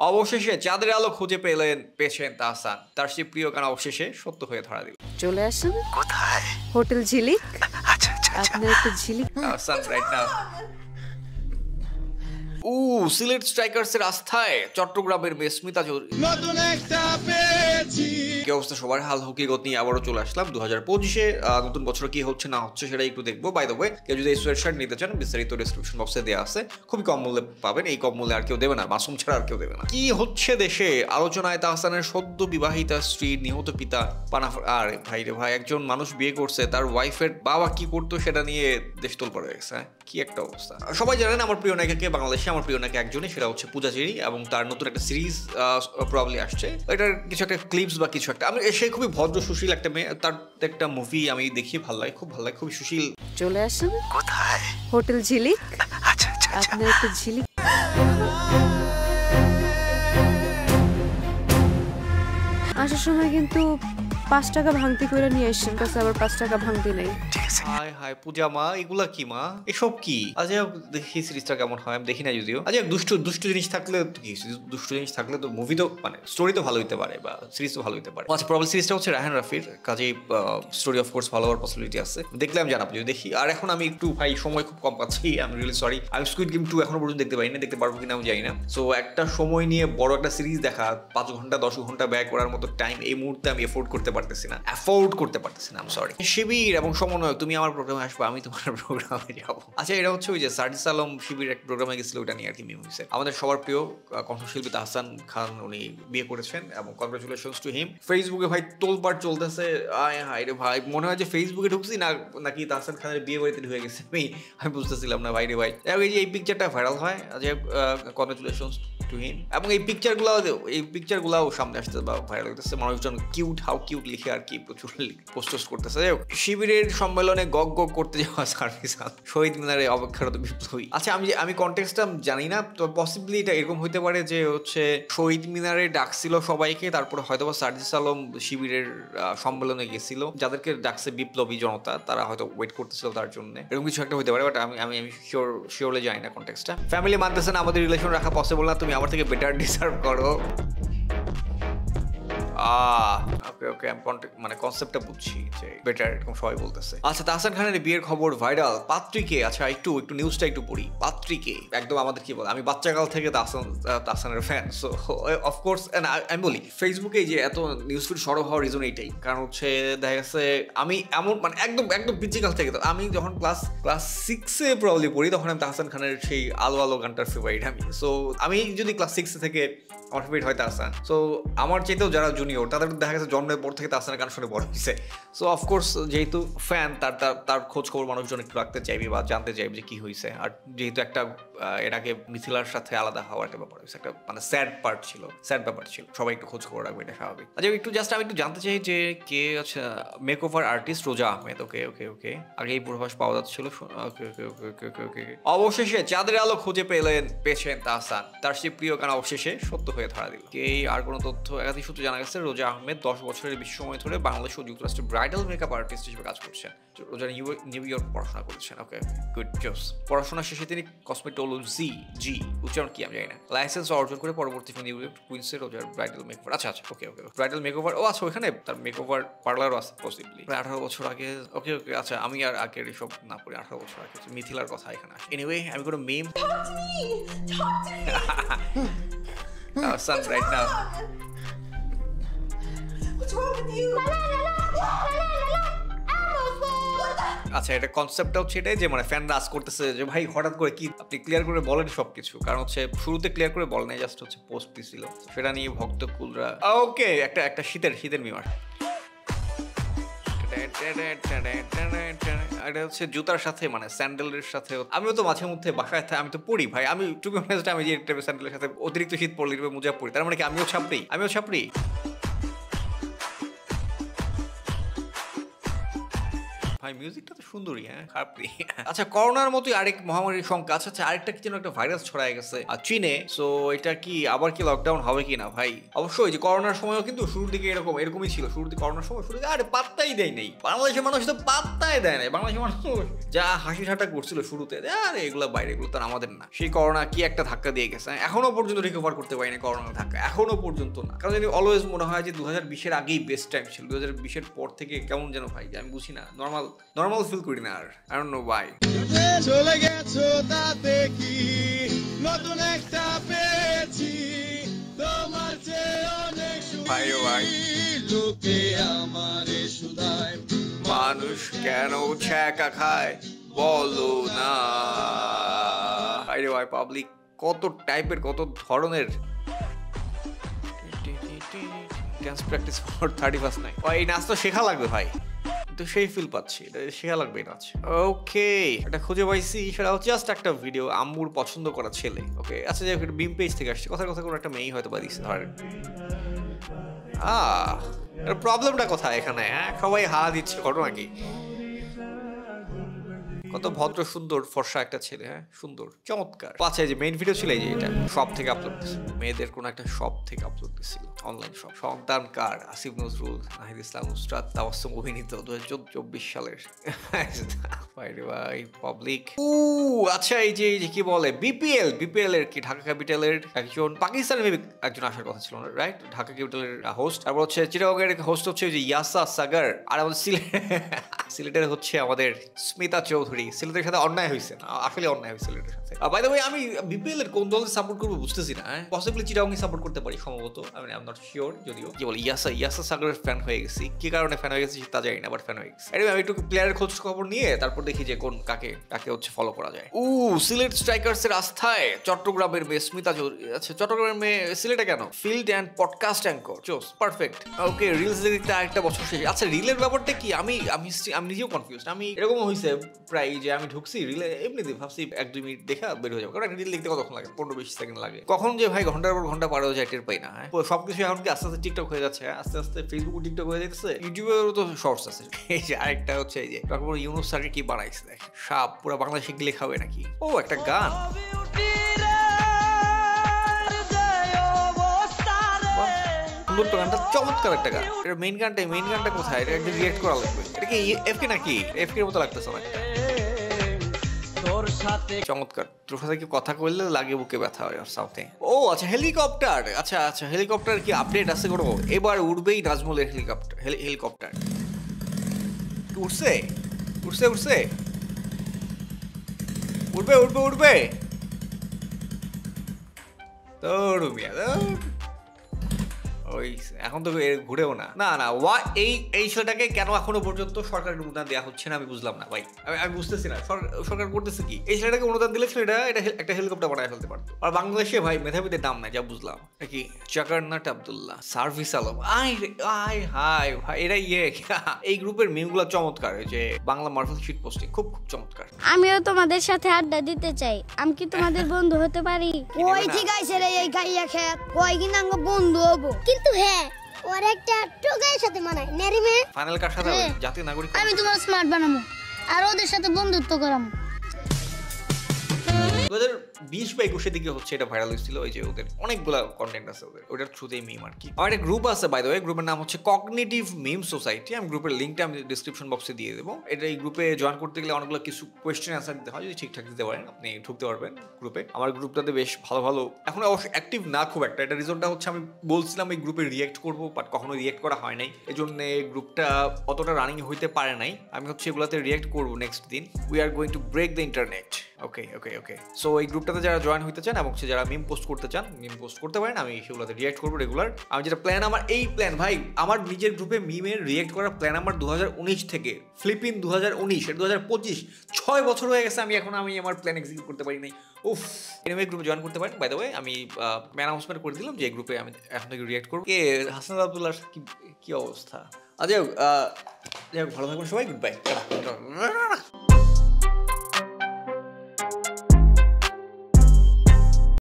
অবশেষে চাঁদের আলো খুঁজে পেয়েছেন তাহসান। তার সেই প্রিয় গান অবশেষে সত্য হয়ে ধরা দিল। চলে আসুন কোথায়? হোটেল ঝিলিক। আচ্ছা আচ্ছা আপনার একটা ঝিলিক। Tahsan right now. সিলেট স্ট্রাইকার্সের আস্থায় চট্টগ্রামের স্মিতা চৌধুরী। কি অবস্থা সবার? হাল হকিকত নিয়ে আবারও চলে আসলাম 2025-এ। নতুন বছর কি হচ্ছে না হচ্ছে সেটা একটু দেখবো। বাই দ্য ওয়ে, কেউ যদি এই সোয়েটশার্ট নিতে চান বিস্তারিত ডেসক্রিপশন বক্সে দেওয়া আছে, খুবই কম মূল্যে পাবেন। এই কম মূল্যে আর কেউ দেবে না, মাসুম ছাড়া আর কেউ দেবে না। কি হচ্ছে দেশে? আলোচনায় তাহসানের সদ্য বিবাহিতা স্ত্রী, নিহত পিতা আরে ভাই রে ভাই, একজন মানুষ বিয়ে করছে, তার ওয়াইফের বাবা কি করতো সেটা নিয়ে দেশ তোলপাড় হয়ে গেছে। কি একটা অবস্থা। সবাই জানেন আমার প্রিয় নায়িকাকে, বাংলাদেশে আমার প্রিয় নায়িকা একজনই, সেটা হচ্ছে পূজা চেরি, এবং তার নতুন একটা সিরিজ প্রবাবলি আসছে। এটার কিছু একটা ক্লিপস বা কিছু একটা, আমি সে খুবই ভদ্র সুশীল একটা মেয়ে, তার একটা মুভি আমি দেখি, ভালো লাগে, খুব ভালো লাগে, খুবই সুশীল। চলে আসুন কোথায়? হোটেল ঝিলিক। আচ্ছা আচ্ছা আপনার একটা ঝিলিক। আসার সময় কিন্তু 5 টাকা ভাঙতি করে নিয়ে আসছেন, কাছে আবার 5 টাকা ভাঙতি নেই। হাই হাই পূজা মা, এগুলা কি মা? এসব কি? আচ্ছা দেখি সিরিজটা কেমন হয়, আমি দেখি না যদিও। আচ্ছা দুষ্টু জিনিস থাকলে কি, দুষ্টু জিনিস থাকলে তো মুভি তো মানে স্টোরি তো ভালো হইতে পারে, বা সিরিজ তো ভালো হইতে পারে। আচ্ছা প্রবলেম সিরিজটা হচ্ছে রায়হান রাফির, কাজেই স্টোরি অফ কোর্স ভালো হওয়ার পসিবিলিটি আছে। দেখলে আমি জানাবো যদি দেখি। আর এখন আমি একটু ভাই সময় খুব কম পাচ্ছি, আই এম রিয়েলি সরি। আমি স্কুইড গেম 2 এখনো পর্যন্ত দেখতে পারিনি, দেখতে পারবো কিনা আমি জানি না। সো একটা সময় নিয়ে বড় একটা সিরিজ দেখা 5 ঘন্টা 10 ঘন্টা ব্যয় করার মতো টাইম এই মুহূর্তে আমি অ্যাফোর্ড করতে পারতেছি না, আই এম সরি। শিবির এবং সমন্বয়, তুমি আমার প্রোগ্রামে আসবে, আমি তোমার প্রোগ্রামে যাবো। আচ্ছা এটা হচ্ছে ওই যে সার্জিস আলম শিবির এক প্রোগ্রামে গেছিল, ওটা নিয়ে আর কি মিম হয়েছে। আমাদের সবার প্রিয় কণ্ঠশিল্পী তাহসান খান, উনি বিয়ে করেছেন এবং কনগ্রাচুলেশনস টু হিম। ফেসবুকে ভাই তোলপাড় চলতেছে। আয় হায় রে ভাই, মনে হয় যে ফেসবুকে ঢুকছি নাকি তাহসান খানের বিয়ে বাড়িতে ঢুকে গেছে, আমি বুঝতেছিলাম না ভাই রে ভাই। এই পিকচারটা ভাইরাল হয় যে কনগ্রাচুলেশনস টু হিম, এবং এই পিকচারগুলোও সামনে আসতে বা ভাইরাল হইতেছে। মানুষজন হাউ কিউট লিখে আর কি প্রচুর পোস্ট করতেছে। শিবিরের সম্মেলনে গগ করতে যাওয়া সার্ভিস শহীদ মিনারে অপেক্ষারত বিপ্লবী। আচ্ছা আমি কনটেক্সটটা জানি না, তো পসিবলি এটা এরকম হইতে পারে যে হচ্ছে শহীদ মিনারে ডাকছিল সবাইকে, তারপরে হয়তো বা সার্জিস আলম শিবিরের সম্মেলনে গেছিল, যাদেরকে ডাকছে বিপ্লবী জনতা, তারা হয়তো ওয়েট করতেছিল তার জন্য, এরকম কিছু একটা হইতে পারে। বাট আমি শিওরলি জানি না কনটেক্সটটা। ফ্যামিলি মানতেছে না, আমাদের রিলেশন রাখা পসিবল না, তুমি আমার থেকে বেটার ডিজার্ভ করো। ওকে মানে কনসেপ্টটা বুঝছি যে বেটার, এরকম সবাই বলতেছে। আচ্ছা তাহসান খানের বিয়ের খবর ভাইরাল। পাত্রীকে, আচ্ছা একটু নিউজটা একটু পড়ি। পাত্রীকে একদম আমাদের কি বলে, আমি বাচ্চাকাল থেকে তাহসানের ফ্যান। সো অফকোর্স আমি বলি ফেসবুকে যে এত নিউজ ফিড সরব হওয়ার রিজন এইটাই, কারণ হচ্ছে দেখা গেছে আমি এমন মানে একদম পিচিকাল থেকে, আমি যখন ক্লাস 6-এ প্রবলি পড়ি, তখন আমি তাহসান খানের সেই আলো আলো গানটার ফেভারিট আমি। সো আমি যদি ক্লাস 6 থেকে আমার ফেভারিট হয় তাহসান, সো আমার চাইতেও যারা জুনিয়র তাদের দেখা গেছে জন্মের পর থেকে তাহসানের গান শুনে বড় হয়েছে। সো অফকোর্স যেহেতু ফ্যান, তার খোঁজ খবর মানুষজন একটু রাখতে চাইবে বা জানতে চাইবে যে কি হয়েছে। আর যেহেতু একটা এর আগে মিথিলার সাথে আলাদা হওয়ার একটা ব্যাপার হয়েছে, একটা মানে স্যাড ব্যাপার ছিল, সবাই একটু খোঁজ খবর রাখবে, এটা স্বাভাবিক। আচ্ছা আমি একটু জানতে চাই যে কে আচ্ছা মেকওভার আর্টিস্ট রোজা আহমেদ। ওকে আগে এই পূর্বাভাস পাওয়া যাচ্ছিল। ওকে অবশেষে চাঁদের আলো খুঁজে পেয়েছেন তাহসান, তার সেই প্রিয় গান অবশেষে সত্য হয়ে ধরা দিল। আর কোনো তথ্য একাধিক সূত্রে জানা গেছে রোজা আহমেদ 10 বছরের বেশি সময় ধরে বাংলাদেশ ও যুক্তরাষ্ট্রের ব্রাইডাল মেকআপ আর্টিস্ট হিসেবে কাজ করছেন। রোজা নিউ ইয়র্ক পড়াশোনা করেছেন। ওকে গুড জোস। পড়াশোনা শেষে তিনি কসমেটোলজি উচ্চারণ কি আমি জানি না লাইসেন্স অর্জন করে পরবর্তী নিউ ইয়র্ক কুইন্সে রোজার ব্রাইডাল মেকওভার। আচ্ছা ওকে ব্রাইডাল মেকওভার। ও আচ্ছা ওখানে তার মেকওভার পার্লারও আছে পসিবলি। 18 বছর আগে। ওকে আচ্ছা আমি আর আগের এসব না পড়ি, 18 বছর আগে মিথিলার কথা এখানে আসে। এনিওয়ে আমি কোনো মিম son right now. What's wrong with you? আচ্ছা এটা কনসেপ্টটা হচ্ছে এটাই যে মানে ফ্যান রাজ করতেছে যে ভাই হঠাৎ করে কি আপনি ক্লিয়ার করে বলেন সবকিছু, কারণ হচ্ছে শুরুতে ক্লিয়ার করে বলেন নাই, জাস্ট হচ্ছে পোস্ট দিছিল, সেটা নিয়ে ভক্ত কুলরা ওকে একটা শীতের মিমার। এটা হচ্ছে জুতার সাথে মানে স্যান্ডেলের সাথে। আমিও তো মাঝে মধ্যে বাসায় আমি তো পড়ি ভাই, আমি টুকু আমি যে স্যান্ডেলের সাথে অতিরিক্ত শীত পড়লে মোজা পড়ি, তার মানে কি আমিও ছাপড়ি। ভাই ভাই মিউজিকটা তো সুন্দরই, হ্যাঁ খারাপ নেই। আচ্ছা করোনার মতোই আরেক মহামারীর সংখ্যা, আচ্ছা আরেকটা কি যেন একটা ভাইরাস ছড়ায় গেছে আর চীনে, সো এটা কি আবার কি লকডাউন হবে কি না ভাই? অবশ্যই যে করোনার সময়ও কিন্তু শুরুর দিকে এরকমই ছিল, শুরুর দিকে করোনার সময় শুরু আরে পাত্তাই দেয় নেই বাংলাদেশের মানুষ, তো পাত্তাই দেয় নাই বাংলাদেশের মানুষ, যা হাসি ঠাট্টা করছিল শুরুতে, আরে এগুলো বাইরে, এগুলো তো আমাদের না। সেই করোনা কি একটা ধাক্কা দিয়ে গেছে, এখনো পর্যন্ত রিকভার করতে পারিনি করোনার ধাক্কা, এখনো পর্যন্ত না। কারণ যদি অলওয়েজ মনে হয় যে 2020-এর আগেই বেস্ট টাইম ছিল, 2020-এর পর থেকে কেমন যেন ভাই আমি বুঝি না, নর্মাল ফিল করি না আর, আই ডোন্ট নো ওয়াই। চলে গেছো তাতে কি নতুন একটা পেয়েছি, তোমার চেয়ে অনেক ভাই ও ভাই লোকে আমারে শুধায় মানুষ কেন ছ্যাঁকা খায় বলো না। আরে ভাই পাবলিক কত টাইপের কত ধরনের dance practice for 31st night. এই নাচ তো শেখা লাগবে ভাই, তো সেই ফিল পাচ্ছি, এটা শেখা লাগবে এই নাচ। ওকে এটা খুঁজে পাইছি, সেটা হচ্ছে জাস্ট একটা ভিডিও আম্মুর পছন্দ করা ছেলে। ওকে আচ্ছা যাই হোক, বিম পেজ থেকে আসছে, কথা করে একটা মেয়েই হয়তো বা দিচ্ছে ধরেন। এর প্রবলেমটা কোথায় এখানে? হ্যাঁ সবাই হারা দিচ্ছে, ঘটনা কি? কত ভদ্র সুন্দর ফর্সা একটা ছেলে, হ্যাঁ সুন্দর চমৎকার। আচ্ছা এই যে মেইন ভিডিও ছিল এই যে এটা শপ থেকে আপলোড দিছিল, মেয়েদের কোন একটা শপ থেকে আপলোড দিছিল, অনলাইন শপ। সন্তান কার? আসিফ নজরুল, নাহিদ ইসলাম, নুসরাত তাবাসসুম অভিনীত 2024 সালের। ভাই পাবলিক আচ্ছা এই যে কি বলে বিপিএল এর কি ঢাকা ক্যাপিটালের একজন পাকিস্তানের মেবি একজন আসার কথা ছিল না, রাইট? ঢাকা ক্যাপিটালের হোস্ট। তারপর হচ্ছে চিটাগংয়ের হোস্ট হচ্ছে ওই যে ইয়াসা সাগর, আর আমাদের সিলেটের হচ্ছে আমাদের স্মিতা চৌধুরী। সিলেটের সাথে অন্যায় হয়েছে না, আসলে অন্যায় হয়েছে সিলেটের সাথে। বাই দ্য ওয়ে আমি বিপিএল এর কোন দলের সাপোর্ট করবো বুঝতেছি না, পসিবলি চিটাগংকে সাপোর্ট করতে পারি সম্ভবত, আমি আই এম নট শিওর। যদিও কি বলে ইয়াসা সাগরের ফ্যান হয়ে গেছি, কি কারণে ফ্যান হয়ে গেছি তা জানি না, বাট ফ্যান হয়ে গেছি। আমি একটু প্লেয়ারের খোঁজ খবর নিয়ে তারপর দেখি যে কোন কাকে হচ্ছে ফলো করা যায়। সিলেট স্ট্রাইকার্স এর আস্থায় চট্টগ্রামের মেয়ে স্মিতা চৌধুরী। আচ্ছা চট্টগ্রামের মেয়ে সিলেটে কেন? ফিল্ড অ্যান্ড পডকাস্ট অ্যাঙ্কর, চোস পারফেক্ট। ওকে রিলস দেখতে আরেকটা বছর শেষে। আচ্ছা রিলের ব্যাপারটা কি? আমি নিজেও কনফিউজ। আমি এরকম হয়েছে প্রায় যে আমি ঢুকছি রিলে, এমনিতে ভাবছি 1-2 মিনিট দেখা বের হয়ে যাবে, কারণ একটা রিল দেখতে কতক্ষণ লাগে? 15-20 সেকেন্ড লাগে। কখন যে ভাই ঘন্টার পর ঘন্টা পার হয়ে যায় টের পাই না। হ্যাঁ সবকিছু এখন কি আস্তে আস্তে টিকটক হয়ে যাচ্ছে, আস্তে আস্তে ফেসবুক টিকটক হয়ে যাচ্ছে, ইউটিউবেরও তো শর্টস আছে। এই যে আরেকটা হচ্ছে এই যে তারপর ইউনুস স্যার কি বানাইছে দেখ, সাপ পুরো বাংলাদেশে গিলে খাবে নাকি? ও একটা গান, সুন্দর তো গানটা, চমৎকার একটা গান। এটা মেইন গানটা কোথায়? এটা একটু রিয়েক্ট করা লাগবে। এটা কি এফকে নাকি? এফকে এর মতো লাগতেছে না। চমৎকার। তোর সাথে কি কথা কইলে লাগে বুকে ব্যথা হয় আর সামথিং। ও আচ্ছা হেলিকপ্টার, আচ্ছা হেলিকপ্টার কি আপডেট আছে কোনো? এবার উড়বেই নাজমুলের হেলিকপ্টার। উড়ছে উড়বে তোর মিয়া ওই এখন তো ঘুরেও না এই ছেলেটাকে কেন এখনো পর্যন্ত সরকারের অনুদান দেওয়া হচ্ছে না আমি বুঝলাম না ভাই। আমি বুঝতেছি না সরকার করতেছে কি? এই ছেলেটাকে অনুদান দিলে ছেলেটা এটা একটা হেলিকপ্টার বানায় ফেলতে পারতো। আর বাংলাদেশে ভাই মেধাবীদের দাম নাই, যা বুঝলাম কি। জাকারনাট আব্দুল্লাহ, সার্ভিস আলম, হাই ভাই এরা এই গ্রুপের মিমগুলো চমৎকার। যে বাংলা মার্ভেল শিট পোস্টিং খুব চমৎকার। আমিও তোমাদের সাথে আড্ডা দিতে চাই, আমি কি তোমাদের বন্ধু হতে পারি? ওই ঠিক আছে রে, এই গাইয়া খেত ওই কিনা বন্ধু হবো, কিন্তু হ্যাঁ ওর একটা টোকাইয়ের সাথে মানায় নেরি মে। ফাইনাল কার সাথে? জাতীয় নাগরিক। আমি তোমার স্মার্ট বানাবো আর ওদের সাথে বন্ধুত্ব করাবো। 2020-21 দিকে হচ্ছে এটা ভাইরাল হয়েছিল। ওই যে ওদের অনেকগুলো কন্টেন্ট আছে ওটার থ্রুতেই মিম আর কি। আর একটা গ্রুপ আছে বাই দ্য ওয়ে, গ্রুপের নাম হচ্ছে কগনিটিভ মিম সোসাইটি। আমি গ্রুপের লিঙ্কটা আমি ডেসক্রিপশন বক্সে দিয়ে দেবো। এটা এই গ্রুপে জয়েন করতে গেলে অনেকগুলো কিছু কোয়েশ্চেন অ্যান্সার দিতে হয়, যদি ঠিকঠাক দিতে পারেন আপনি ঢুকতে পারবেন গ্রুপে। আমার গ্রুপটাতে বেশ ভালো এখন অবশ্য অ্যাক্টিভ না খুব একটা। এটা রিজনটা হচ্ছে আমি বলছিলাম এই গ্রুপে রিয়েক্ট করবো, বাট কখনো রিয়েক্ট করা হয় নাই, এই জন্য গ্রুপটা অতটা রানিং হইতে পারে নাই। আমি হচ্ছে এগুলোতে রিয়েক্ট করবো নেক্সট দিন। We are going to break the internet. Okay so এই গ্রুপটাতে যারা জয়েন হইতে চান এবং যারা মিম পোস্ট করতে চান, মিম পোস্ট করতে পারেন, আমি সেগুলোতে রিয়েক্ট করবো রেগুলার। আমি যেটা প্ল্যান, আমার এই প্ল্যান ভাই, আমার নিজের গ্রুপে মিমের রিয়েক্ট করার প্ল্যান আমার 2019 থেকে, ফ্লিপিন 2019, 2025, 6 বছর হয়ে গেছে। আমি আমার প্ল্যান এক্সিকিউট করতে পারি নাই। এনিওয়ে গ্রুপে জয়েন করতে পারেন। বাই দ্য ওয়ে আমি অ্যানাউন্সমেন্ট করে দিলাম যে এই গ্রুপে আমি এখন থেকে রিয়েক্ট করবো। হাসান আব্দুল্লাহ কি অবস্থা? যাই হোক ভালো থাকবেন সবাই, গুড বাই।